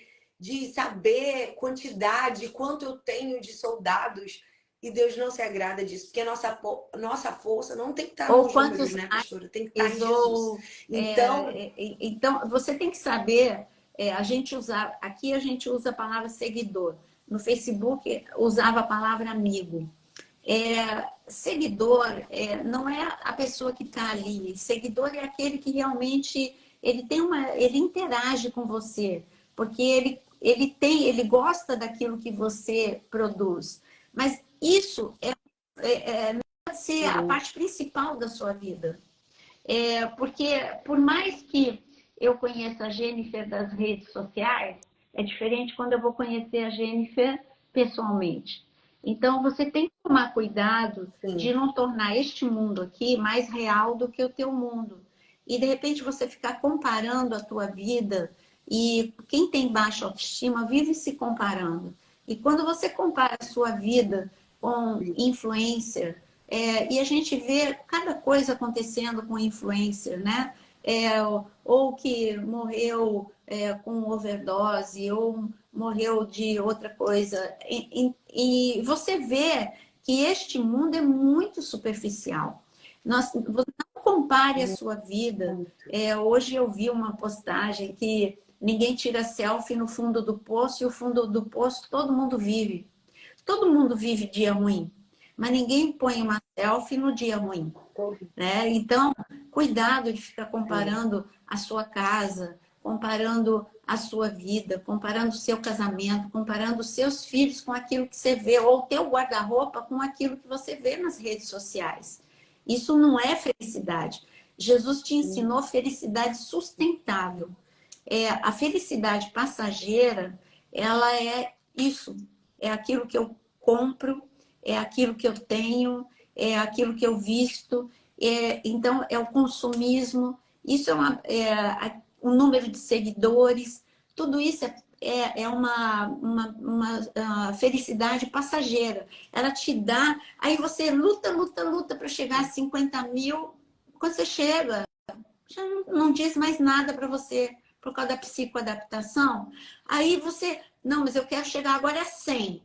saber quantidade, quanto eu tenho de soldados. E Deus não se agrada disso, porque a nossa força não tem que estar nos números, né, pastora? Tem que estar em Jesus. Então, você tem que saber, aqui a gente usa a palavra seguidor. No Facebook, usava a palavra amigo. Seguidor não é a pessoa que está ali. Seguidor é aquele que realmente ele interage com você, porque ele gosta daquilo que você produz. Mas isso não pode ser a parte principal da sua vida. Porque por mais que eu conheça a Jennifer das redes sociais, é diferente quando eu vou conhecer a Jennifer pessoalmente. Então, você tem que tomar cuidado de não tornar este mundo aqui mais real do que o teu mundo. E, de repente, você ficar comparando a tua vida. E quem tem baixa autoestima vive se comparando. E quando você compara a sua vida com influencer, e a gente vê cada coisa acontecendo com influencer, né? Ou que morreu com overdose, ou morreu de outra coisa. E você vê que este mundo é muito superficial. Você não compare a sua vida. Hoje eu vi uma postagem que ninguém tira selfie no fundo do poço, e o fundo do poço todo mundo vive. Todo mundo vive dia ruim, mas ninguém põe uma selfie no dia ruim. Né? Então, cuidado de ficar comparando a sua casa, comparando a sua vida, comparando o seu casamento, comparando os seus filhos com aquilo que você vê, ou o teu guarda-roupa com aquilo que você vê nas redes sociais. Isso não é felicidade. Jesus te ensinou felicidade sustentável. A felicidade passageira, ela é isso. É aquilo que eu compro, é aquilo que eu tenho, é aquilo que eu visto. Então, é o consumismo, isso o número de seguidores, tudo isso é uma felicidade passageira. Ela te dá, aí você luta para chegar a 50.000, quando você chega, já não diz mais nada para você, por causa da psicoadaptação. Aí você, não, mas eu quero chegar agora a 100.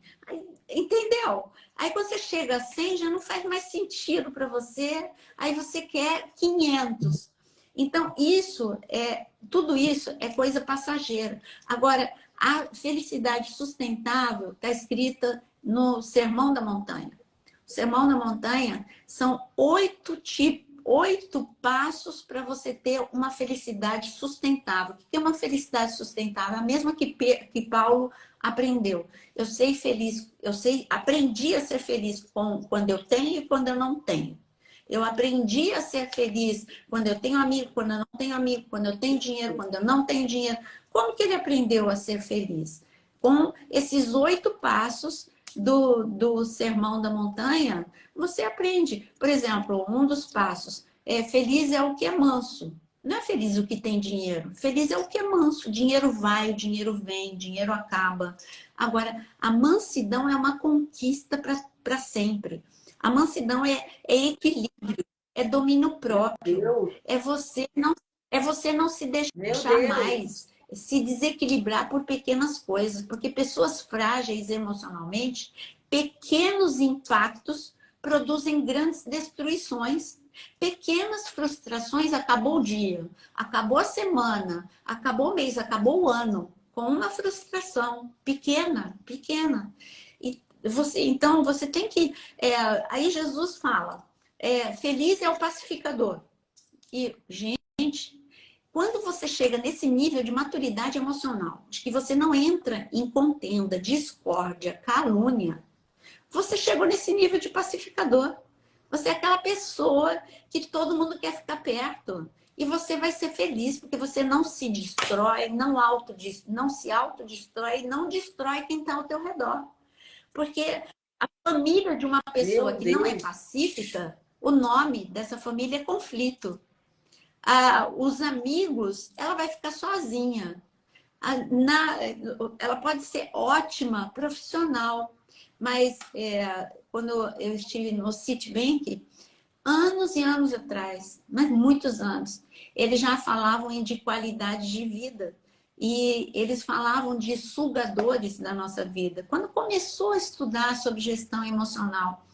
Entendeu? Aí quando você chega a 100, já não faz mais sentido para você. Aí você quer 500. Então, tudo isso é coisa passageira. Agora, a felicidade sustentável está escrita no Sermão da Montanha. O Sermão da Montanha são 8 passos para você ter uma felicidade sustentável. O que é uma felicidade sustentável? A mesma que Paulo aprendeu. Aprendi a ser feliz quando eu tenho e quando eu não tenho. Eu aprendi a ser feliz quando eu tenho amigo, quando eu não tenho amigo, quando eu tenho dinheiro, quando eu não tenho dinheiro. Como que ele aprendeu a ser feliz? Com esses 8 passos do Sermão da Montanha, você aprende. Por exemplo, um dos passos é feliz é o que é manso. Não é feliz o que tem dinheiro. Feliz é o que é manso. Dinheiro vai, o dinheiro vem, dinheiro acaba. Agora, a mansidão é uma conquista para sempre. A mansidão é equilíbrio, é domínio próprio. É você não se deixar mais se desequilibrar por pequenas coisas, porque pessoas frágeis emocionalmente, pequenos impactos produzem grandes destruições. Pequenas frustrações, acabou o dia, acabou a semana, acabou o mês, acabou o ano, com uma frustração pequena, pequena. Então, você tem que... aí Jesus fala, feliz é o pacificador. E, gente, quando você chega nesse nível de maturidade emocional, de que você não entra em contenda, discórdia, calúnia, você chegou nesse nível de pacificador. Você é aquela pessoa que todo mundo quer ficar perto. E você vai ser feliz, porque você não se destrói, não se autodestrói, não destrói quem está ao teu redor. Porque a família de uma pessoa que não é pacífica, o nome dessa família é conflito. Os amigos, ela vai ficar sozinha. Ela pode ser ótima profissional, mas quando eu estive no Citibank, anos e anos atrás, mas muitos anos, eles já falavam de qualidade de vida. E eles falavam de sugadores da nossa vida. Quando começou a estudar sobre gestão emocional,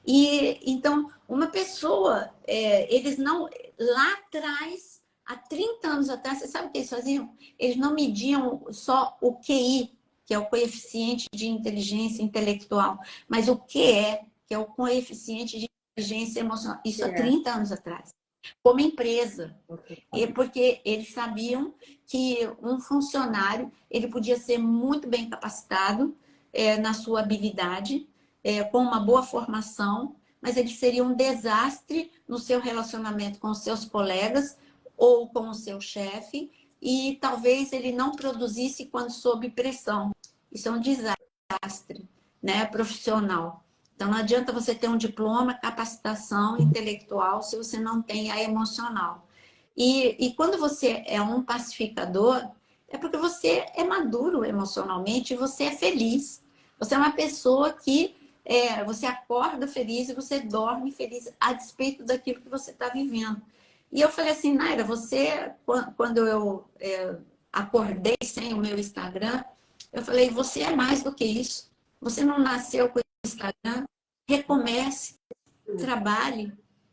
e então, uma pessoa, eles não, lá atrás, há 30 anos atrás, você sabe o que eles faziam? Eles não mediam só o QI, que é o coeficiente de inteligência intelectual, mas o QE, que é o coeficiente de inteligência emocional. Isso há 30 anos atrás. Como empresa. Porque eles sabiam que um funcionário, ele podia ser muito bem capacitado na sua habilidade, com uma boa formação, mas ele seria um desastre no seu relacionamento com os seus colegas ou com o seu chefe, e talvez ele não produzisse quando sob pressão. Isso é um desastre, né, profissional. Então não adianta você ter um diploma, capacitação intelectual, se você não tem a emocional. E quando você é um pacificador, é porque você é maduro emocionalmente e você é feliz. Você é uma pessoa que você acorda feliz e você dorme feliz a despeito daquilo que você está vivendo. E eu falei assim, Naira, quando eu acordei sem o meu Instagram, eu falei, você é mais do que isso. Você não nasceu com o Instagram, recomece, trabalhe.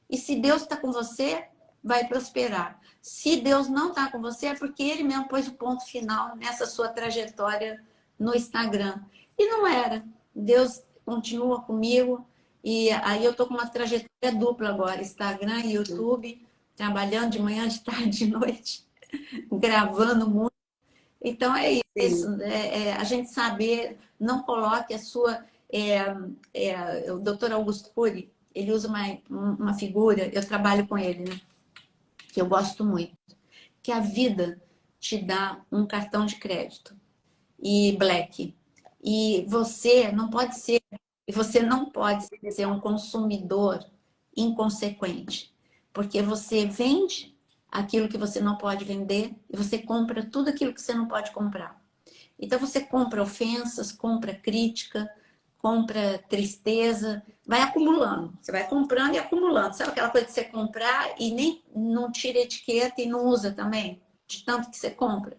E se Deus está com você, vai prosperar. Se Deus não está com você, é porque Ele mesmo pôs o ponto final nessa sua trajetória no Instagram. E não era. Deus continua comigo. E aí eu estou com uma trajetória dupla agora. Instagram e YouTube. Trabalhando de manhã, de tarde, de noite. Gravando muito. Então é isso. A gente saber, não coloque a sua... o Dr. Augusto Cury, ele usa uma figura, eu trabalho com ele, né? Que eu gosto muito, que a vida te dá um cartão de crédito e black. E você não pode ser um consumidor inconsequente, porque você vende aquilo que você não pode vender e você compra tudo aquilo que você não pode comprar. Então você compra ofensas, compra crítica, compra tristeza, vai acumulando. Você vai comprando e acumulando. Sabe aquela coisa de você comprar e nem não tira etiqueta e não usa também? De tanto que você compra.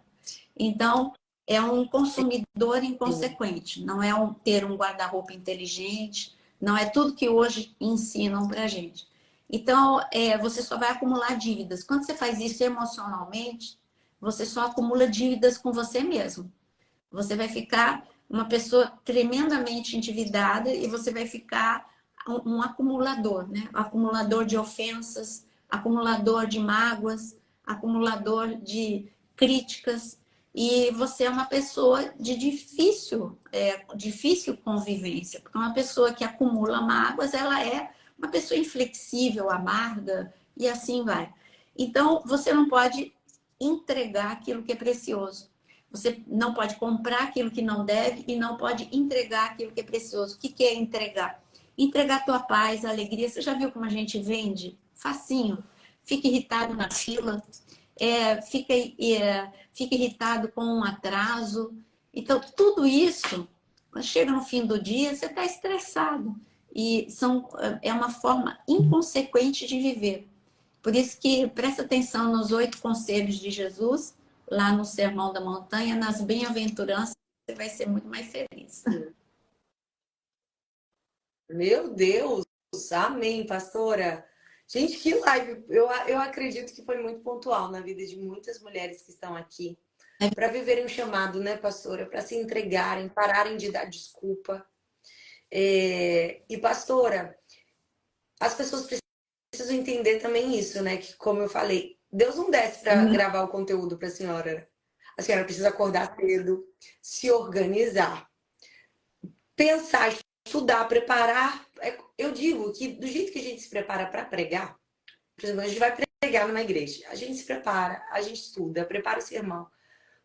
Então, é um consumidor inconsequente. Não é ter um guarda-roupa inteligente. Não é tudo que hoje ensinam pra gente. Então, você só vai acumular dívidas. Quando você faz isso emocionalmente, você só acumula dívidas com você mesmo. Você vai ficar uma pessoa tremendamente endividada e você vai ficar um acumulador, né? Acumulador de ofensas, acumulador de mágoas, acumulador de críticas. E você é uma pessoa de difícil convivência, porque uma pessoa que acumula mágoas, ela é uma pessoa inflexível, amarga, e assim vai. Então, você não pode entregar aquilo que é precioso. Você não pode comprar aquilo que não deve e não pode entregar aquilo que é precioso. O que é entregar? Entregar a tua paz, a alegria. Você já viu como a gente vende? Facinho. Fica irritado na fila, fica irritado com um atraso. Então, tudo isso, quando chega no fim do dia, você está estressado. E é uma forma inconsequente de viver. Por isso que presta atenção nos 8 conselhos de Jesus, lá no Sermão da Montanha, nas bem-aventuranças, você vai ser muito mais feliz. Meu Deus! Amém, pastora! Gente, que live! Eu acredito que foi muito pontual na vida de muitas mulheres que estão aqui. Para viverem o chamado, né, pastora? Para se entregarem, pararem de dar desculpa. E, pastora, as pessoas precisam entender também isso, né? Que, como eu falei, Deus não desce para gravar o conteúdo para a senhora. A senhora precisa acordar cedo, se organizar, pensar, estudar, preparar. Eu digo que do jeito que a gente se prepara para pregar, por exemplo, a gente vai pregar numa igreja, a gente se prepara, a gente estuda, prepara o sermão.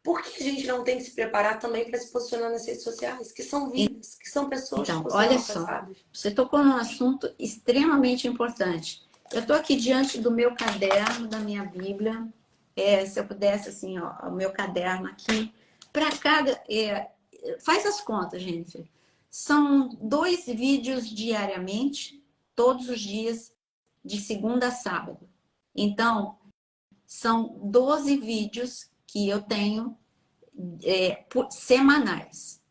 Por que a gente não tem que se preparar também para se posicionar nas redes sociais? Que são vidas, que são pessoas então, que olha só, você tocou num assunto extremamente importante. Eu estou aqui diante do meu caderno, da minha Bíblia. Se eu pudesse, assim, ó, o meu caderno aqui. Para cada... faz as contas, gente. São 2 vídeos diariamente, todos os dias, de segunda a sábado. Então, são 12 vídeos que eu tenho semanais.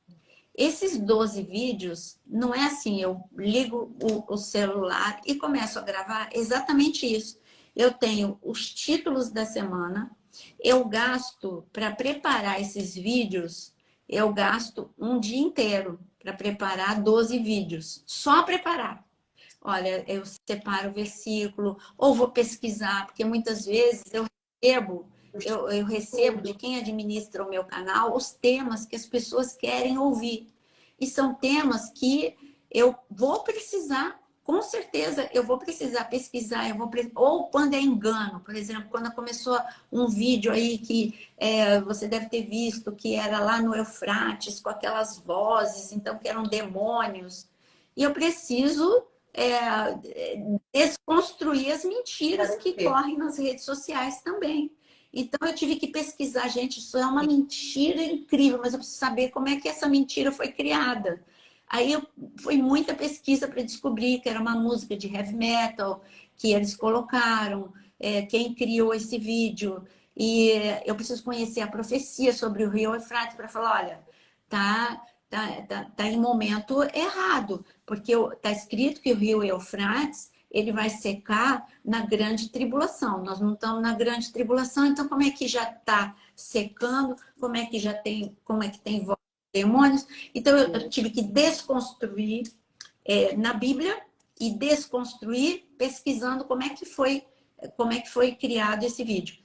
Esses 12 vídeos, não é assim, eu ligo o celular e começo a gravar exatamente isso. Eu tenho os títulos da semana, eu gasto, para preparar esses vídeos, eu gasto um dia inteiro para preparar 12 vídeos. Só preparar. Olha, eu separo o versículo, ou vou pesquisar, porque muitas vezes eu recebo de quem administra o meu canal os temas que as pessoas querem ouvir. E são temas que eu vou precisar, com certeza, eu vou precisar pesquisar, ou quando é engano, por exemplo, quando começou um vídeo aí que você deve ter visto, que era lá no Eufrates, com aquelas vozes, então que eram demônios. E eu preciso desconstruir as mentiras que correm nas redes sociais também. Então, eu tive que pesquisar, gente, isso é uma mentira incrível, mas eu preciso saber como é que essa mentira foi criada. Aí foi muita pesquisa para descobrir que era uma música de heavy metal que eles colocaram, quem criou esse vídeo. E eu preciso conhecer a profecia sobre o rio Eufrates para falar, olha, tá em momento errado, porque está escrito que o rio Eufrates ele vai secar na grande tribulação. Nós não estamos na grande tribulação, então como é que já está secando? Como é que tem demônios? Então eu tive que desconstruir na Bíblia e desconstruir pesquisando como é que foi criado esse vídeo.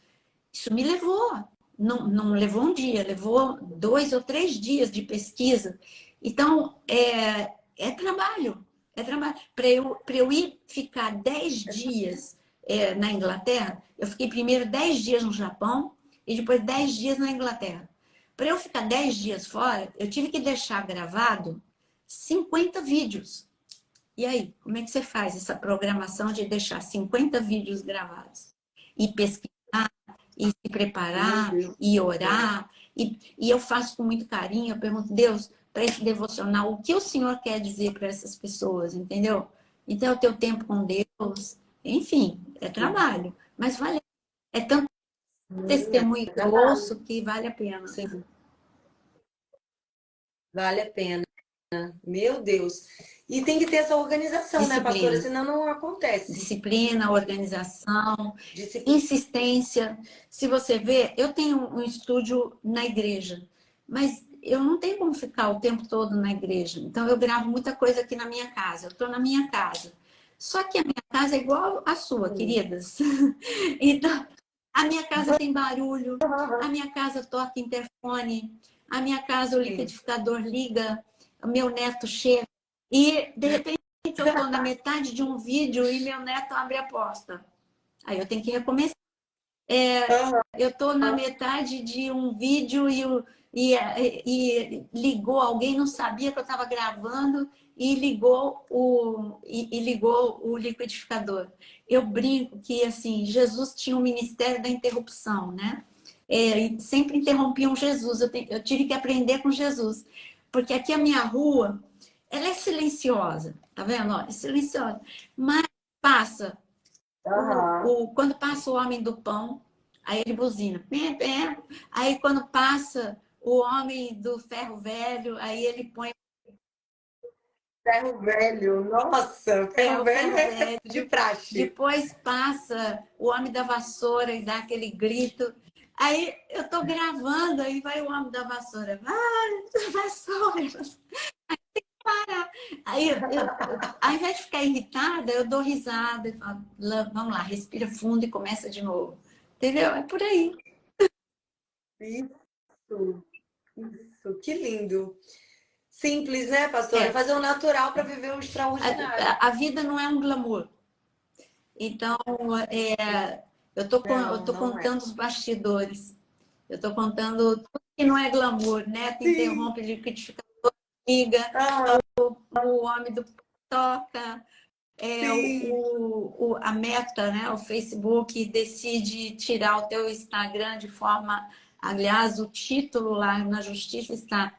Isso me levou, não levou um dia, levou 2 ou 3 dias de pesquisa. Então, é trabalho. É trabalho. Para eu ir ficar 10 dias na Inglaterra, eu fiquei primeiro 10 dias no Japão e depois 10 dias na Inglaterra. Para eu ficar 10 dias fora, eu tive que deixar gravado 50 vídeos. E aí, como é que você faz essa programação de deixar 50 vídeos gravados? E pesquisar, e se preparar, e orar. E eu faço com muito carinho, eu pergunto, Deus, para esse devocional, o que o Senhor quer dizer para essas pessoas, entendeu? Então, é o teu tempo com Deus, enfim, é trabalho, mas vale, é tanto testemunho que eu ouço que vale a pena. Sim. Vale a pena. Meu Deus. E tem que ter essa organização, né, pastora? Senão não acontece. Disciplina, organização, insistência. Se você vê, eu tenho um estúdio na igreja, mas eu não tenho como ficar o tempo todo na igreja. Então, eu gravo muita coisa aqui na minha casa. Eu estou na minha casa. Só que a minha casa é igual à sua, queridas. Então, a minha casa tem barulho, a minha casa toca interfone, a minha casa o liquidificador liga, o meu neto chega. E, de repente, eu estou na metade de um vídeo e meu neto abre a porta. Aí eu tenho que recomeçar. Eu estou na metade de um vídeo e ligou, alguém não sabia que eu estava gravando e ligou o liquidificador. Eu brinco que assim, Jesus tinha o ministério da interrupção, né? E sempre interrompiam Jesus. Eu tive que aprender com Jesus. Porque aqui a minha rua, ela é silenciosa, tá vendo? Ó, é silenciosa. Mas passa, quando passa o homem do pão, aí ele buzina. Pé, pé. Aí quando passa o homem do ferro velho, aí ele põe Ferro velho, nossa, ferro o velho ferro é velho. de praxe. Depois passa o homem da vassoura e dá aquele grito. Aí eu tô gravando, aí vai o homem da vassoura. Vai, vassoura. Para. Aí ao invés de ficar irritada, eu dou risada e falo, vamos lá, respira fundo e começa de novo. Entendeu? É por aí. Isso, isso, que lindo. Simples, né, pastora? É, Fazer o natural para viver o extraordinário. a vida não é um glamour. Então, eu Não, tô não é. contando os bastidores. Eu estou contando tudo que não é glamour, né? Sim. Interrompe, liquidificador, liga, Ah, o homem do toca, sim. a Meta, né? O Facebook decide tirar o teu Instagram de forma... Aliás, o título lá na justiça está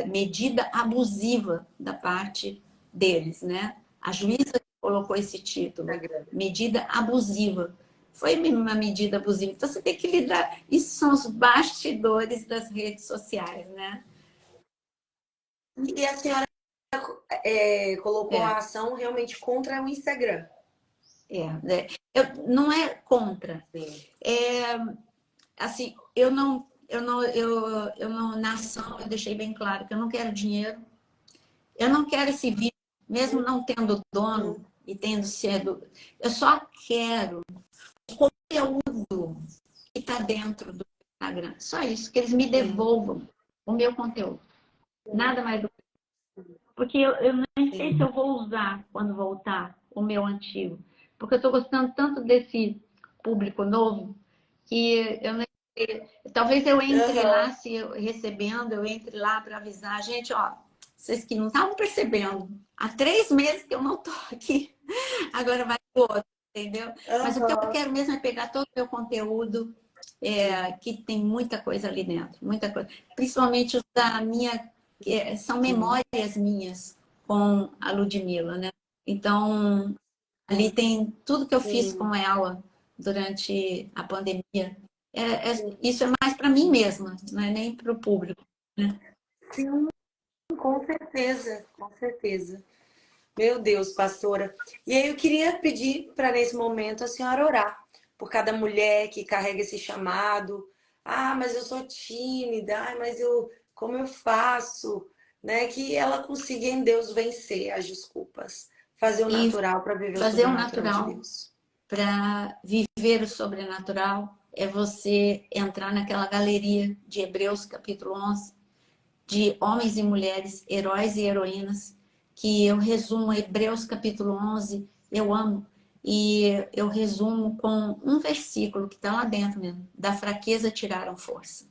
medida abusiva da parte deles, né? A juíza colocou esse título, medida abusiva. Foi uma medida abusiva. Então você tem que lidar. Isso são os bastidores das redes sociais, né? E a senhora colocou a É, ação realmente contra o Instagram. não é contra. Sim. É, assim, eu não, na ação, eu deixei bem claro que eu não quero dinheiro, eu não quero esse vídeo, mesmo não tendo dono e tendo sido, eu só quero conteúdo que está dentro do Instagram. Só isso, que eles me Sim, devolvam o meu conteúdo. Nada mais do que. Porque eu nem sei se sim. eu vou usar quando voltar o meu antigo. Porque eu estou gostando tanto desse público novo que eu nem sei. Talvez eu entre lá, Aham. se eu recebendo, eu entre lá para avisar, gente, ó, vocês que não estavam percebendo, há 3 meses que eu não estou aqui, agora vai o outro, entendeu? Mas o que eu Aham. quero mesmo é pegar todo o meu conteúdo, que tem muita coisa ali dentro, muita coisa. Principalmente os da minha, são Sim, memórias minhas com a Ludmilla, né? Então, ali tem tudo que eu fiz sim. com ela durante a pandemia. Isso é mais para mim mesma, não é nem para o público, né? Sim, com certeza, com certeza. Meu Deus, pastora. E aí eu queria pedir para nesse momento a senhora orar por cada mulher que carrega esse chamado. Ah, mas eu sou tímida. Ah, mas como eu faço? Né? Que ela consiga em Deus vencer as desculpas, fazer o E natural para viver o fazer o sobrenatural de natural Deus. para viver o sobrenatural é você entrar naquela galeria de Hebreus capítulo 11, de homens e mulheres, heróis e heroínas, que eu resumo Hebreus capítulo 11, eu amo, e eu resumo com um versículo que está lá dentro mesmo, da fraqueza tiraram força.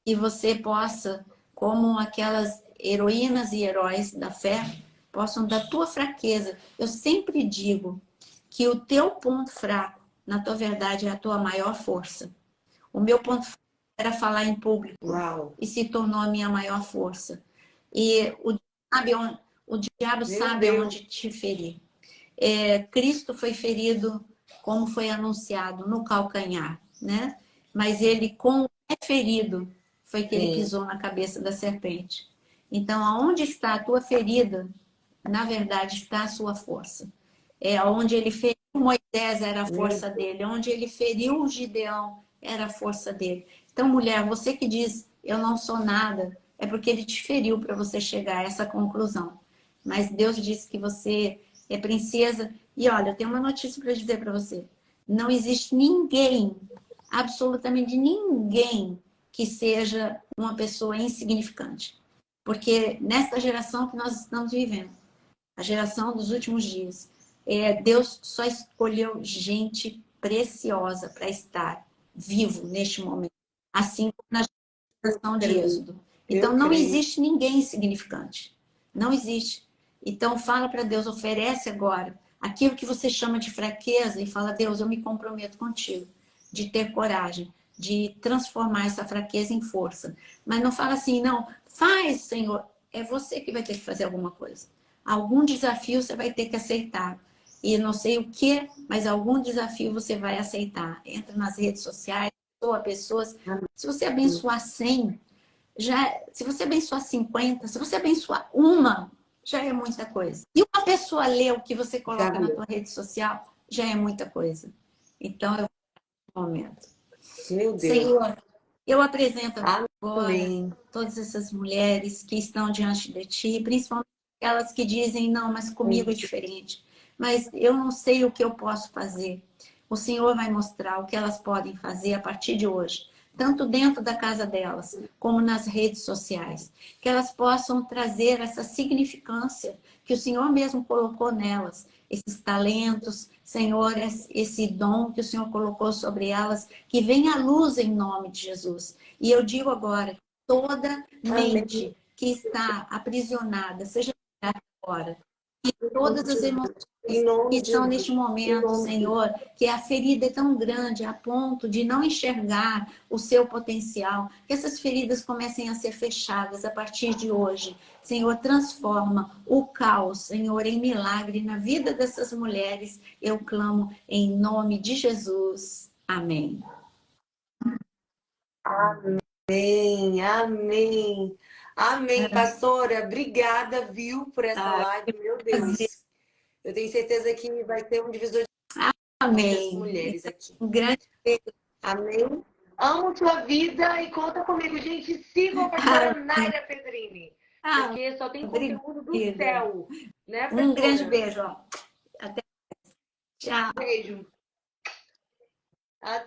E você possa, como aquelas heroínas e heróis da fé, possam da tua fraqueza. Eu sempre digo que o teu ponto fraco, na tua verdade, é a tua maior força. O meu ponto fraco era falar em público Uau! e se tornou a minha maior força. E o diabo Meu sabe Deus! aonde te ferir. Cristo foi ferido, como foi anunciado, no calcanhar, né? Mas ele, com o pé ferido, foi que ele Sim. pisou na cabeça da serpente. Então, aonde está a tua ferida, na verdade, está a sua força. Onde ele feriu Moisés era a Meu força dele, onde ele feriu o Gideão era a força dele. Então, mulher, você que diz eu não sou nada, é porque ele te feriu para você chegar a essa conclusão. Mas Deus disse que você é princesa. E olha, eu tenho uma notícia para dizer para você. Não existe ninguém, absolutamente ninguém, que seja uma pessoa insignificante. Porque nesta geração que nós estamos vivendo, a geração dos últimos dias, Deus só escolheu gente preciosa para estar vivo neste momento. Assim como na dispensação de Êxodo. Então, não existe ninguém insignificante. Não existe. Então, fala para Deus, oferece agora aquilo que você chama de fraqueza e fala, Deus, eu me comprometo contigo de ter coragem, de transformar essa fraqueza em força. Mas não fala assim, não, faz, Senhor. É você que vai ter que fazer alguma coisa. Algum desafio você vai ter que aceitar. E não sei o que, mas algum desafio você vai aceitar. Entra nas redes sociais, abençoa pessoas. Se você abençoar 100, se você abençoar 50, se você abençoar uma, já é muita coisa. E uma pessoa lê o que você coloca na tua rede social, já é muita coisa. Então, eu vou no momento. Meu Deus. Senhor, eu apresento agora todas essas mulheres que estão diante de Ti, principalmente aquelas que dizem, não, mas comigo é diferente. Mas eu não sei o que eu posso fazer. O Senhor vai mostrar o que elas podem fazer a partir de hoje, tanto dentro da casa delas, como nas redes sociais. Que elas possam trazer essa significância que o Senhor mesmo colocou nelas, esses talentos, Senhor, esse dom que o Senhor colocou sobre elas, que venha à luz em nome de Jesus. E eu digo agora, toda mente que está aprisionada, seja agora, e todas as emoções que estão neste momento, Senhor, que a ferida é tão grande a ponto de não enxergar o seu potencial, que essas feridas comecem a ser fechadas a partir de hoje. Senhor, transforma o caos, Senhor, em milagre na vida dessas mulheres. Eu clamo em nome de Jesus. Amém. Amém, amém. Amém, pastora. Obrigada, viu, por essa live. Meu Deus. Eu tenho certeza que vai ter um divisor Amém. das mulheres aqui. Um grande beijo. Amém. Amo tua vida e conta comigo, gente. Sigam a pastora Naira Pedrini. Porque só tem conteúdo do céu. Né, um grande beijo. Ó. Até. Tchau. Beijo. Até.